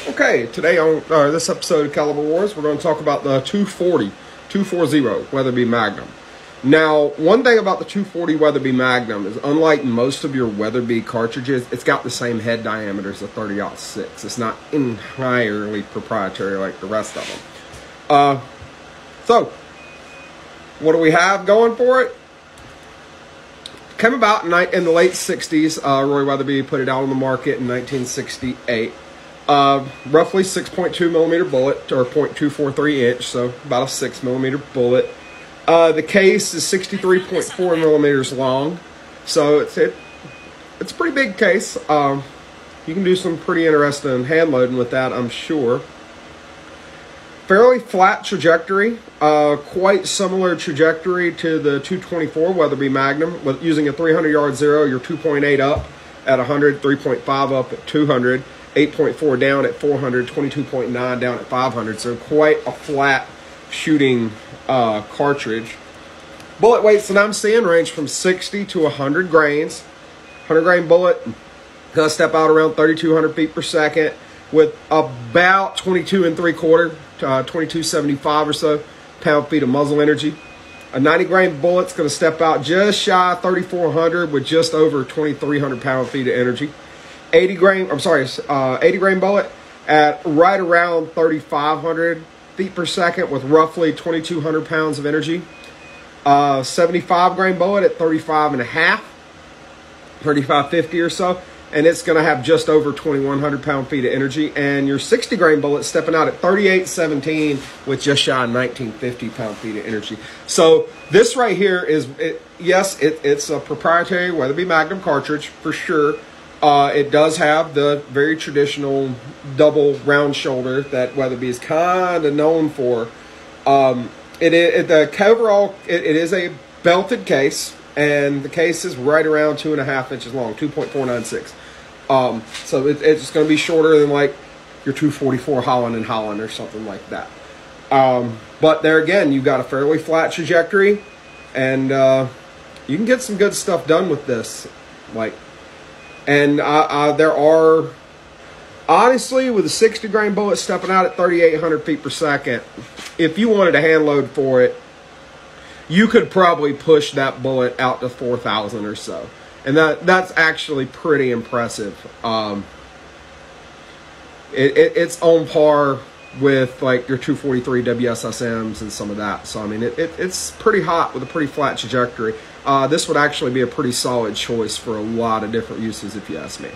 Okay, today on this episode of Caliber Wars, we're going to talk about the 240 Weatherby Magnum. Now, one thing about the 240 Weatherby Magnum is, unlike most of your Weatherby cartridges, it's got the same head diameter as a 30-06. It's not entirely proprietary like the rest of them. So, what do we have going for it? Came about in the late 60s. Roy Weatherby put it out on the market in 1968. Roughly 6.2 millimeter bullet, or 0.243 inch, so about a 6 millimeter bullet. The case is 63.4 millimeters long, so it's a pretty big case. You can do some pretty interesting hand loading with that, I'm sure. Fairly flat trajectory, quite similar trajectory to the 224 Weatherby Magnum, with using a 300-yard zero. You're 2.8 up at 100, 3.5 up at 200, 8.4 down at 400, 22.9 down at 500. So quite a flat shooting cartridge. Bullet weights that I'm seeing range from 60 to 100 grains. 100 grain bullet, gonna step out around 3,200 feet per second with about 22 3/4, 2275 or so pound-feet of muzzle energy. A 90 grain bullet's gonna step out just shy of 3,400 with just over 2,300 pound-feet of energy. 80 grain bullet at right around 3,500 feet per second with roughly 2,200 pounds of energy. 75 grain bullet at 35 and a half, 3550 or so, and it's going to have just over 2,100 pound-feet of energy. And your 60 grain bullet stepping out at 3817 with just shy of 1,950 pound-feet of energy. So this right here is, it's a proprietary Weatherby Magnum cartridge for sure. It does have the very traditional double round shoulder that Weatherby is kind of known for. It is a belted case, and the case is right around 2.5 inches long, 2.496. So it's going to be shorter than like your 244 Holland & Holland or something like that. But there again, you've got a fairly flat trajectory, and you can get some good stuff done with this. And there are, honestly, with a 60 grain bullet stepping out at 3,800 feet per second, if you wanted a hand load for it, you could probably push that bullet out to 4,000 or so. And that's actually pretty impressive. It's on par with like your 243 WSSMs and some of that. So I mean, it's pretty hot with a pretty flat trajectory. This would actually be a pretty solid choice for a lot of different uses, if you ask me.